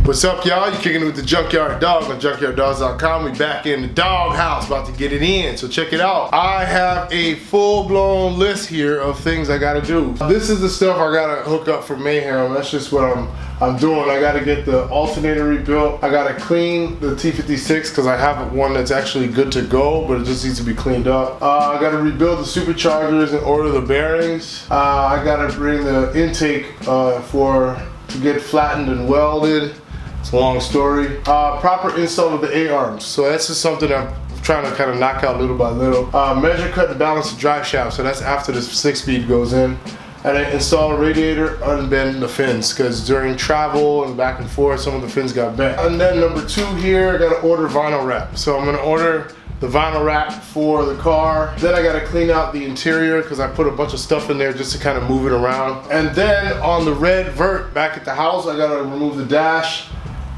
What's up, y'all? You kicking it with the Junkyard Dog on junkyarddogs.com. We back in the dog house, about to get it in, so check it out. I have a full-blown list here of things I gotta do. This is the stuff I gotta hook up for MAYHEM. That's just what I'm doing. I gotta get the alternator rebuilt. I gotta clean the T56 because I have one that's actually good to go, but it just needs to be cleaned up. I gotta rebuild the superchargers and order the bearings. I gotta bring the intake to get flattened and welded. It's a long story. Proper install of the A-arms. So that's just something I'm trying to kind of knock out little by little. Measure, cut, and balance the drive shaft. So that's after the 6-speed goes in. And then install a radiator, unbend the fins, because during travel and back and forth, some of the fins got bent. And then number 2 here, I gotta order vinyl wrap. So I'm gonna order the vinyl wrap for the car. Then I gotta clean out the interior because I put a bunch of stuff in there just to kind of move it around. And then on the red Vert back at the house, I gotta remove the dash,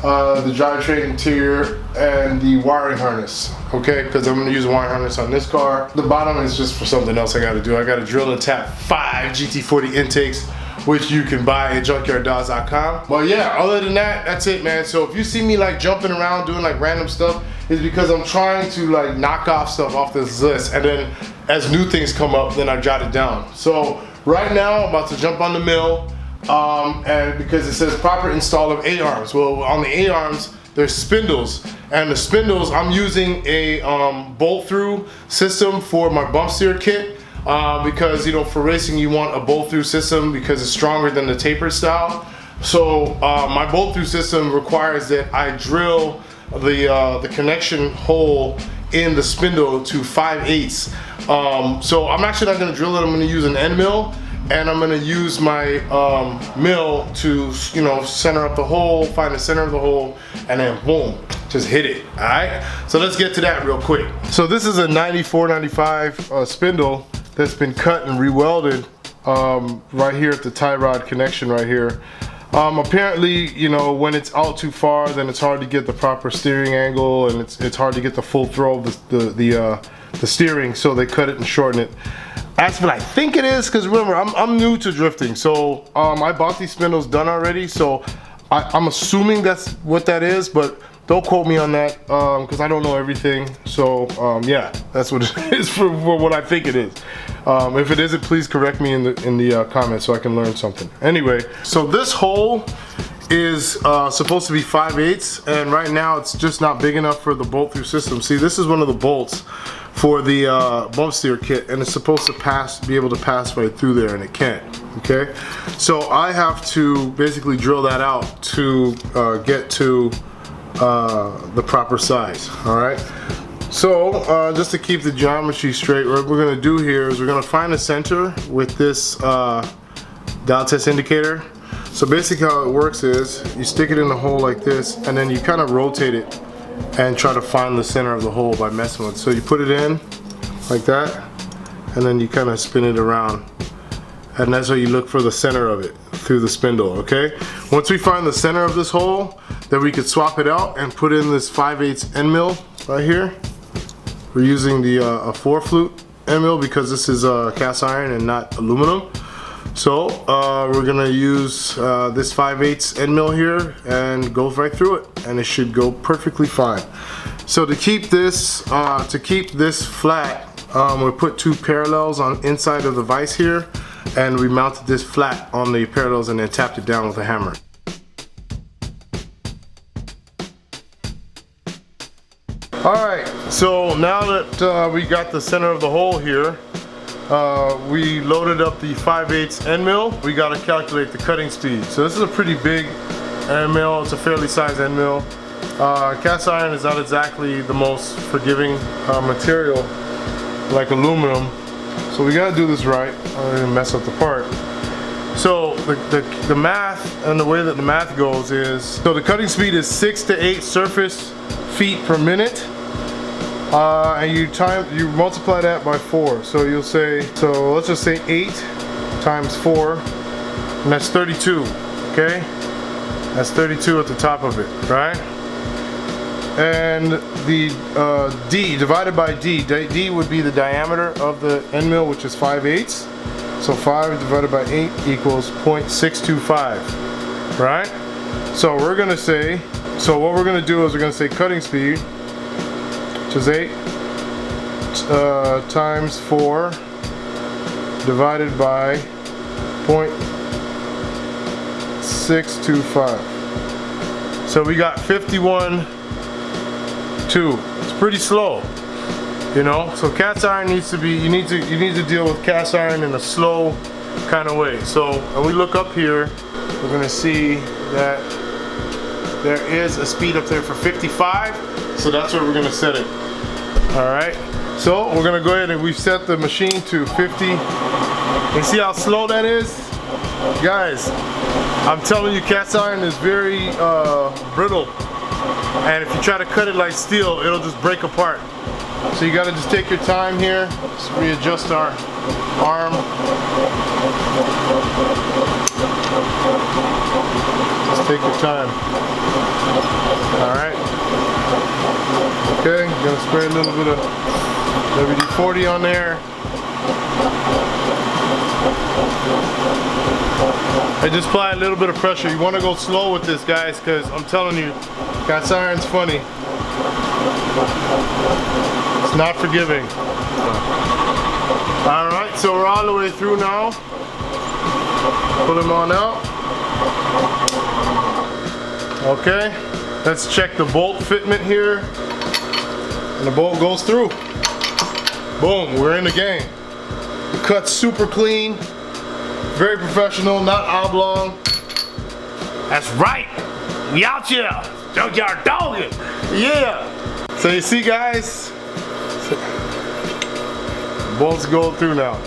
the drivetrain interior, and the wiring harness, okay? Because I'm gonna use a wiring harness on this car. The bottom is just for something else I gotta do. I gotta drill and tap 5 GT40 intakes, which you can buy at junkyarddogs.com. But yeah, other than that, that's it, man. So if you see me like jumping around doing like random stuff, it's because I'm trying to like knock off stuff off this list, and then as new things come up, then I jot it down. So right now, I'm about to jump on the mill. And because it says proper install of A-arms. Well, on the A-arms, there's spindles. And the spindles, I'm using a bolt-through system for my bumpsteer kit. Because, you know, for racing, you want a bolt-through system because it's stronger than the tapered style. So my bolt-through system requires that I drill the connection hole in the spindle to 5/8. So I'm actually not going to drill it. I'm going to use an end mill. And I'm gonna use my mill to, you know, center up the hole, find the center of the hole, and then boom, just hit it, all right? So let's get to that real quick. So this is a 94-95 spindle that's been cut and re-welded right here at the tie rod connection right here. Apparently, you know, when it's out too far, then it's hard to get the proper steering angle, and it's hard to get the full throw of the steering, so they cut it and shorten it. That's what I think it is, because remember, I'm new to drifting, so I bought these spindles done already, so I'm assuming that's what that is, but don't quote me on that because I don't know everything. So yeah, that's what it is for what I think it is. If it isn't, please correct me in the comments so I can learn something. Anyway, so this hole is supposed to be 5/8, and right now it's just not big enough for the bolt through system. See, this is one of the bolts for the bump steer kit, and it's supposed to be able to pass right through there, and it can't. Okay, so I have to basically drill that out to get to the proper size. All right, so just to keep the geometry straight, what we're gonna do here is we're gonna find the center with this dial test indicator. So basically how it works is you stick it in the hole like this, and then you kind of rotate it and try to find the center of the hole by messing with it. So you put it in like that, and then you kind of spin it around, and that's how you look for the center of it through the spindle. Okay, once we find the center of this hole, then we could swap it out and put in this 5/8 end mill right here. We're using the a 4-flute end mill because this is cast iron and not aluminum. So we're gonna use this 5/8 end mill here and go right through it, and it should go perfectly fine. So to keep this flat, we put 2 parallels on inside of the vise here, and we mounted this flat on the parallels and then tapped it down with a hammer. Alright, so now that we got the center of the hole here, we loaded up the 5/8 end mill. We got to calculate the cutting speed. So this is a pretty big end mill. It's a fairly sized end mill. Cast iron is not exactly the most forgiving material like aluminum. So we got to do this right. I don't even mess up the part. So the math, and the way that the math goes is, so the cutting speed is 6 to 8 surface feet per minute. And you multiply that by 4. So you'll say, so let's just say 8 times 4, and that's 32. Okay, that's 32 at the top of it, right? And the D divided by D would be the diameter of the end mill, which is 5/8. So 5 divided by 8 equals 0.625, right? So we're gonna say, so what we're gonna do is we're gonna say cutting speed, which is 8 times 4 divided by 0.625. So we got 51.2. It's pretty slow, you know. So cast iron needs to be, you need to deal with cast iron in a slow kind of way. So when we look up here, we're gonna see that there is a speed up there for 55. So that's where we're gonna set it. All right. So we're gonna go ahead and we've set the machine to 50. You see how slow that is? Guys, I'm telling you, cast iron is very brittle. And if you try to cut it like steel, it'll just break apart. So you gotta just take your time here. Let's readjust our arm. Just take your time. All right. Okay, I'm gonna spray a little bit of WD-40 on there. I just apply a little bit of pressure. You want to go slow with this, guys, because I'm telling you, cast iron's funny. It's not forgiving. All right, so we're all the way through now. Pull him on out. Okay, let's check the bolt fitment here. And the bolt goes through. Boom, we're in the game. The cut's super clean. Very professional, not oblong. That's right. We out here. Junkyard Doggin. Yeah. So you see, guys, bolts go through now.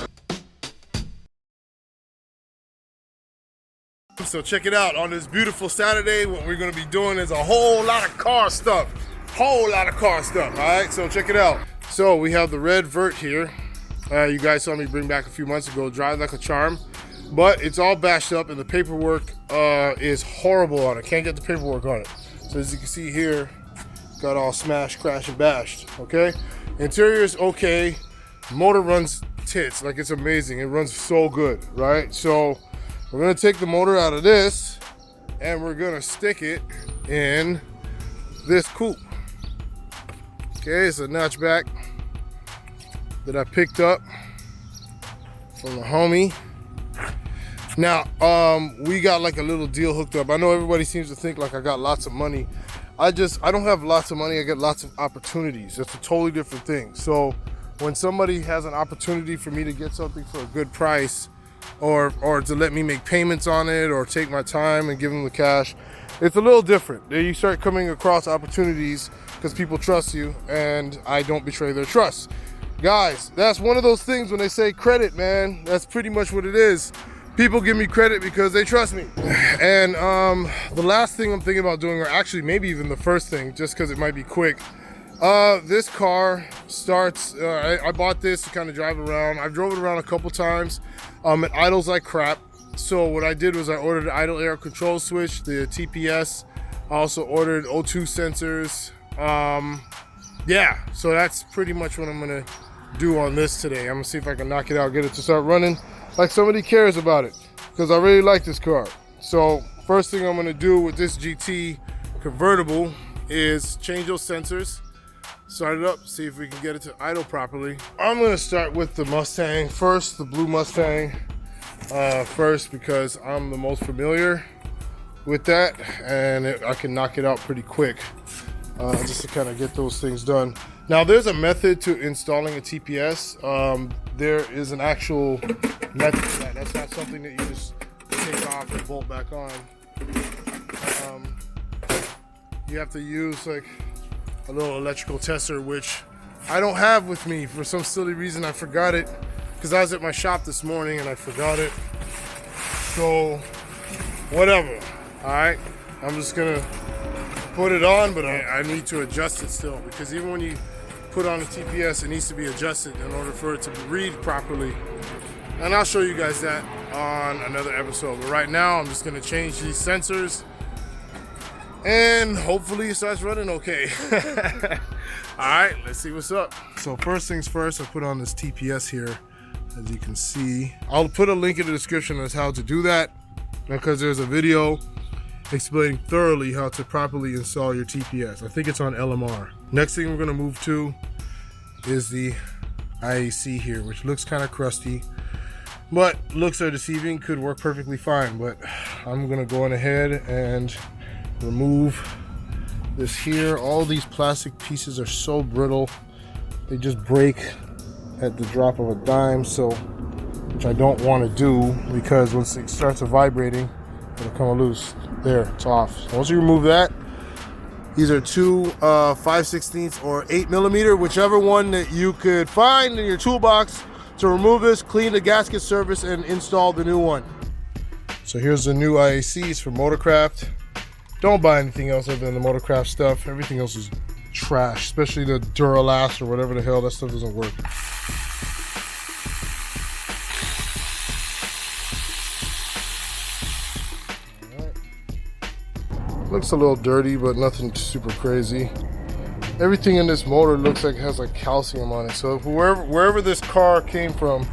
So check it out. On this beautiful Saturday, what we're gonna be doing is a whole lot of car stuff. All right, so check it out. So we have the red Vert here. You guys saw me bring back a few months ago, drive like a charm. But it's all bashed up and the paperwork is horrible on it. Can't get the paperwork on it. So as you can see here, got all smashed, crashed, and bashed, okay? Interior is okay. Motor runs tits, like it's amazing. It runs so good, right? So we're gonna take the motor out of this and we're gonna stick it in this coupe. Okay, it's a notchback that I picked up from the homie. Now, we got like a little deal hooked up. I know everybody seems to think like I got lots of money. I don't have lots of money, I get lots of opportunities. That's a totally different thing. So when somebody has an opportunity for me to get something for a good price, or to let me make payments on it, or take my time and give them the cash, it's a little different. You start coming across opportunities because people trust you, and I don't betray their trust. Guys, that's one of those things when they say credit, man. That's pretty much what it is. People give me credit because they trust me. And the last thing I'm thinking about doing, or actually maybe even the first thing, just because it might be quick, this car starts, I bought this to kind of drive around. I've drove it around a couple times. It idles like crap. So what I did was I ordered an idle air control switch, the TPS. I also ordered O2 sensors. Yeah, so that's pretty much what I'm gonna do on this today. I'm gonna see if I can knock it out, get it to start running like somebody cares about it, because I really like this car. So first thing I'm gonna do with this GT convertible is change those sensors, start it up, see if we can get it to idle properly. I'm gonna start with the Mustang first, the blue Mustang first, because I'm the most familiar with that, and I can knock it out pretty quick, just to kind of get those things done. Now there's a method to installing a TPS. There is an actual method to that. That's not something that you just take off and bolt back on. You have to use like a little electrical tester, which I don't have with me. For some silly reason I forgot it, because I was at my shop this morning and I forgot it. So whatever, all right? I'm just gonna put it on, but I need to adjust it still, because even when you put on a TPS, it needs to be adjusted in order for it to read properly. And I'll show you guys that on another episode. But right now, I'm just gonna change these sensors and hopefully it starts running okay. All right, let's see what's up. So first things first, I put on this TPS here, as you can see. I'll put a link in the description as how to do that, because there's a video explaining thoroughly how to properly install your TPS. I think it's on LMR. Next thing we're gonna move to is the IAC here, which looks kind of crusty, but looks are deceiving, could work perfectly fine. But I'm gonna go on ahead and remove this here. All these plastic pieces are so brittle, they just break at the drop of a dime, so which I don't want to do, because once it starts vibrating, it'll come loose. There, it's off. So once you remove that, these are two 5/16 or 8mm, whichever one that you could find in your toolbox to remove this, clean the gasket surface, and install the new one. So here's the new IACs for Motorcraft. Don't buy anything else other than the Motorcraft stuff. Everything else is trash, especially the Duralast or whatever the hell. That stuff doesn't work. Looks a little dirty, but nothing super crazy. Everything in this motor looks like it has like calcium on it. So wherever this car came from,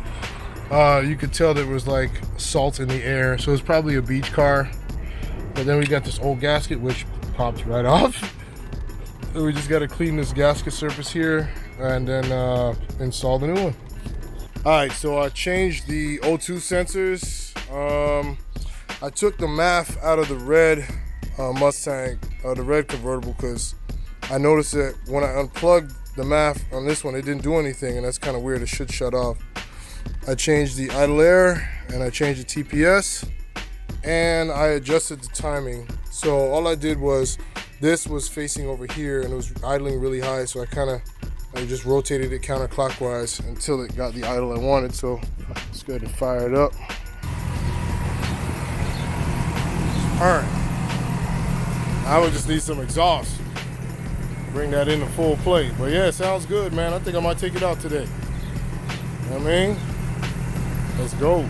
you could tell there was like salt in the air. So it's probably a beach car. But then we got this old gasket, which popped right off. So we just got to clean this gasket surface here and then install the new one. All right, so I changed the O2 sensors. I took the MAF out of the red Mustang, the red convertible, because I noticed that when I unplugged the MAF on this one, it didn't do anything, and that's kind of weird. It should shut off. I changed the idle air, and I changed the TPS, and I adjusted the timing. So all I did was, this was facing over here, and it was idling really high, so I just rotated it counterclockwise until it got the idle I wanted. So let's go ahead and fire it up. All right. I would just need some exhaust. Bring that into full play. But yeah, it sounds good, man. I think I might take it out today. You know what I mean? Let's go.